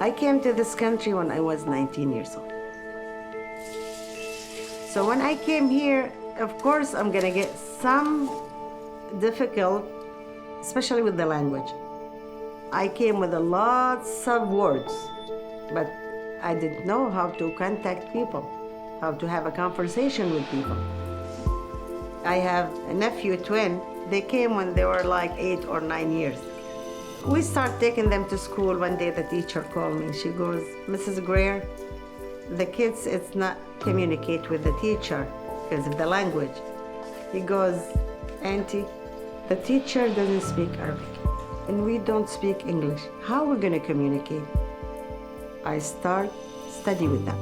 I came to this country when I was 19 years old. So when I came here, of course, I'm gonna get some difficult, especially with the language. I came with a lots of words, but I didn't know how to contact people, how to have a conversation with people. I have a nephew, twin. They came when they were like 8 or 9 years. We start taking them to school. One day the teacher called me. She goes, Mrs. Greer, the kids, it's not communicate with the teacher because of the language. He goes, Auntie, the teacher doesn't speak Arabic and we don't speak English. How are we gonna communicate? I start study with them.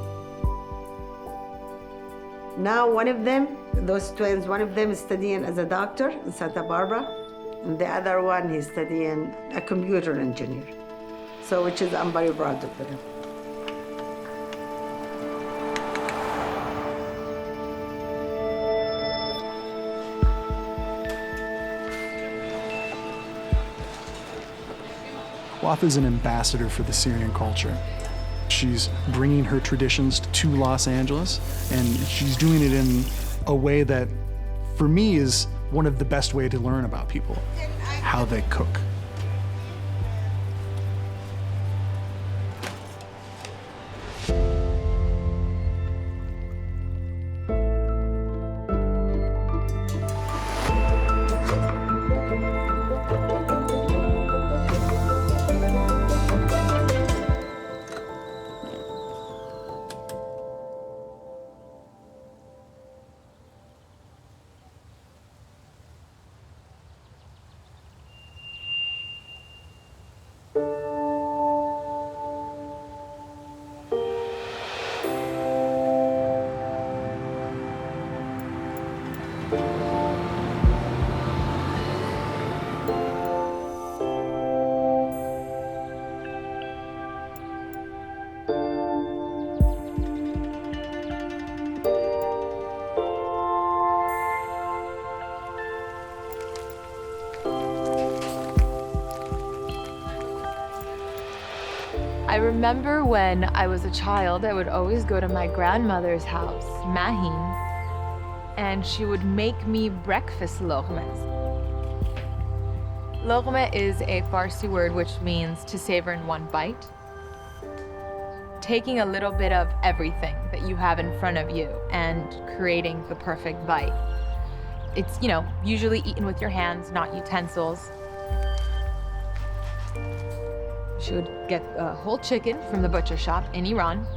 Now one of them, those twins, one of them is studying as a doctor in Santa Barbara, and the other one he's studying a computer engineer. So which is, I'm very proud of them. Wafa is an ambassador for the Syrian culture. She's bringing her traditions to Los Angeles, and she's doing it in a way that, for me, is one of the best ways to learn about people, how they cook. I remember when I was a child, I would always go to my grandmother's house, Mahin, and she would make me breakfast loghmehs. Logmeh is a Farsi word which means to savor in one bite. Taking a little bit of everything that you have in front of you and creating the perfect bite. It's, usually eaten with your hands, not utensils. She would get a whole chicken from the butcher shop in Iran.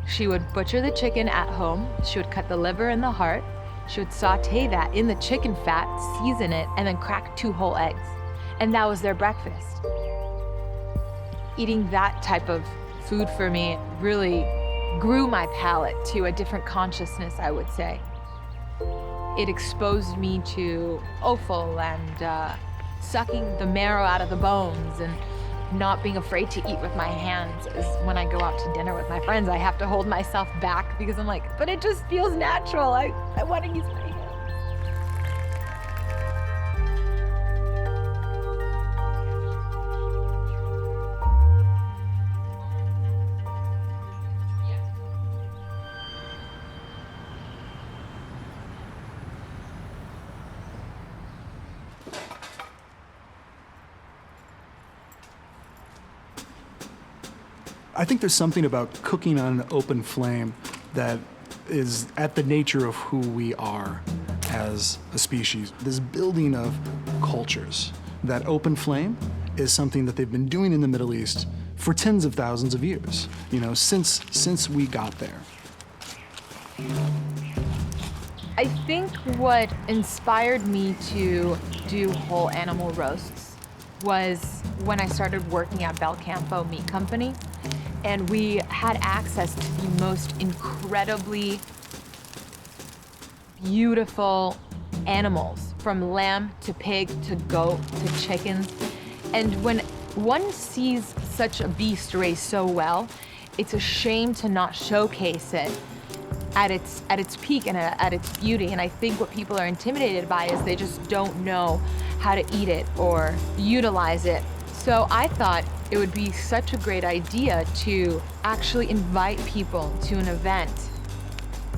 She would butcher the chicken at home. She would cut the liver and the heart. She would saute that in the chicken fat, season it, and then crack 2 whole eggs. And that was their breakfast. Eating that type of food for me really grew my palate to a different consciousness, I would say. It exposed me to offal and sucking the marrow out of the bones and not being afraid to eat with my hands. Is when I go out to dinner with my friends, I have to hold myself back because I'm like, but it just feels natural. I want to use my hands. I think there's something about cooking on an open flame that is at the nature of who we are as a species. This building of cultures. That open flame is something that they've been doing in the Middle East for tens of thousands of years, since we got there. I think what inspired me to do whole animal roasts was when I started working at Belcampo Meat Company. And we had access to the most incredibly beautiful animals, from lamb to pig to goat to chickens. And when one sees such a beast raised so well, it's a shame to not showcase it at its peak and at its beauty. And I think what people are intimidated by is they just don't know how to eat it or utilize it. So I thought it would be such a great idea to actually invite people to an event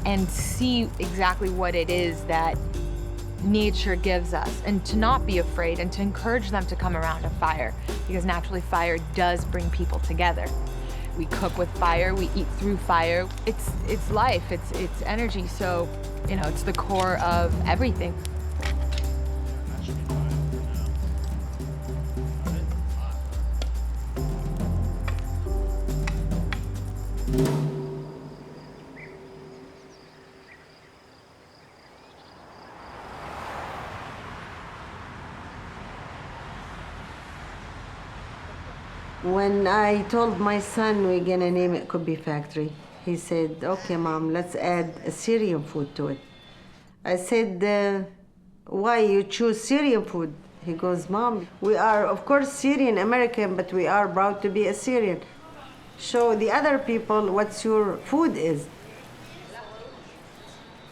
and see exactly what it is that nature gives us, and to not be afraid, and to encourage them to come around a fire, because naturally fire does bring people together. We cook with fire, we eat through fire. It's life, it's energy, so it's the core of everything. When I told my son we're gonna name it Kobee Factory, he said, "Okay, Mom, let's add a Syrian food to it." I said, "Why you choose Syrian food?" He goes, "Mom, we are, of course, Syrian American, but we are proud to be a Syrian. Show the other people what your food is."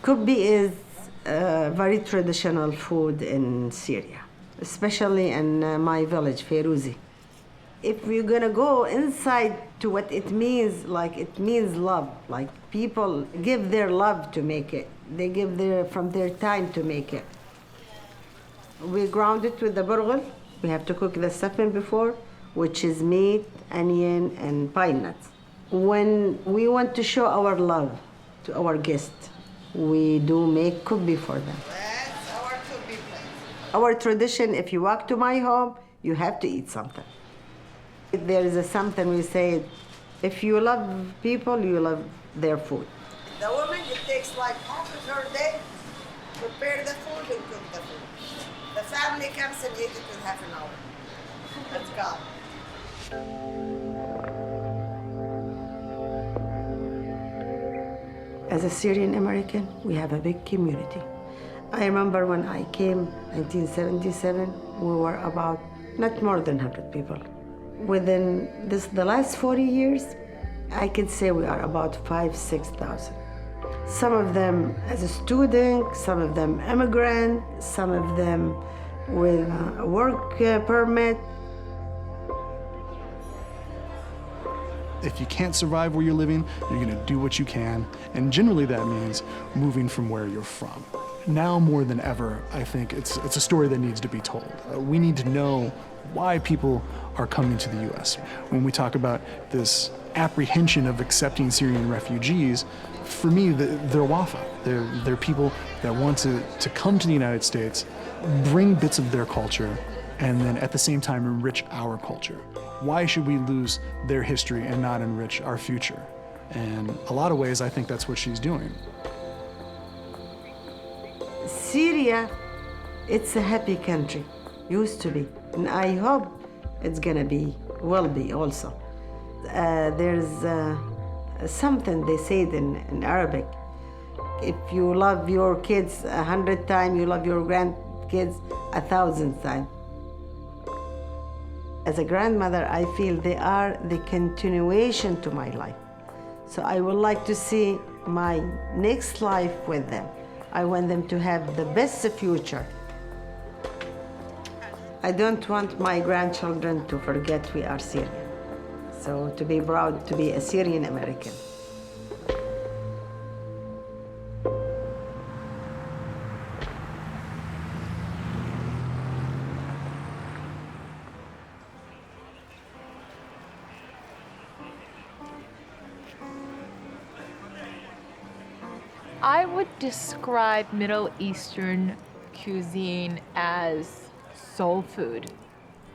Kobee is a very traditional food in Syria, especially in my village, Fairouzi. If we're gonna go inside to what it means, like it means love, like people give their love to make it. They give from their time to make it. We ground it with the burghul. We have to cook the stuffing before, which is meat, onion, and pine nuts. When we want to show our love to our guests, we do make kobee for them. That's our kobee plate. Our tradition, if you walk to my home, you have to eat something. There is something we say, if you love people, you love their food. The woman, it takes like half of her day to prepare the food and cook the food. The family comes and eats it in half an hour. That's God. As a Syrian American, we have a big community. I remember when I came in 1977, we were about not more than 100 people. Within the last 40 years, I can say we are about 5,000-6,000. Some of them as a student, some of them immigrant, some of them with a work permit. If you can't survive where you're living, you're gonna do what you can, and generally that means moving from where you're from. Now more than ever, I think it's a story that needs to be told. We need to know why people are coming to the U.S. When we talk about this apprehension of accepting Syrian refugees, for me, they're Wafa. They're people that want to come to the United States, bring bits of their culture, and then at the same time enrich our culture. Why should we lose their history and not enrich our future? And a lot of ways, I think that's what she's doing. Syria, it's a happy country, used to be, and I hope it's gonna be, will be also. There's something they say in Arabic. If you love your kids 100 times, you love your grandkids 1,000 times. As a grandmother, I feel they are the continuation to my life. So I would like to see my next life with them. I want them to have the best future. I don't want my grandchildren to forget we are Syrian. So to be proud to be a Syrian American. I would describe Middle Eastern cuisine as soul food.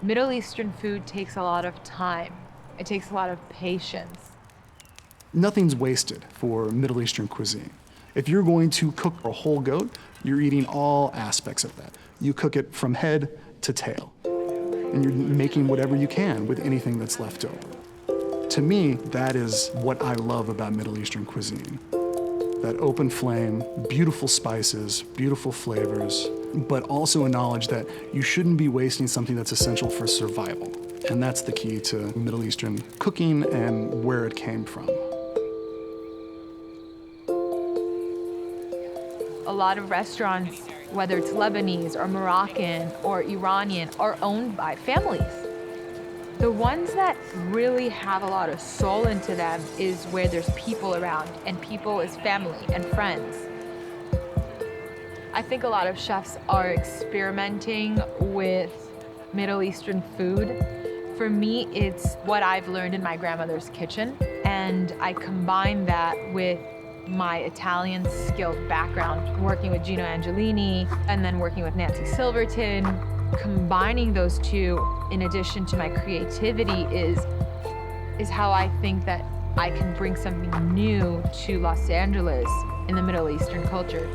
Middle Eastern food takes a lot of time. It takes a lot of patience. Nothing's wasted for Middle Eastern cuisine. If you're going to cook a whole goat, you're eating all aspects of that. You cook it from head to tail. And you're making whatever you can with anything that's left over. To me, that is what I love about Middle Eastern cuisine. That open flame, beautiful spices, beautiful flavors, but also a knowledge that you shouldn't be wasting something that's essential for survival. And that's the key to Middle Eastern cooking and where it came from. A lot of restaurants, whether it's Lebanese or Moroccan or Iranian, are owned by families. The ones that really have a lot of soul into them is where there's people around, and people is family and friends. I think a lot of chefs are experimenting with Middle Eastern food. For me, it's what I've learned in my grandmother's kitchen, and I combine that with my Italian skilled background, working with Gino Angelini and then working with Nancy Silverton. Combining those two, in addition to my creativity, is how I think that I can bring something new to Los Angeles in the Middle Eastern culture.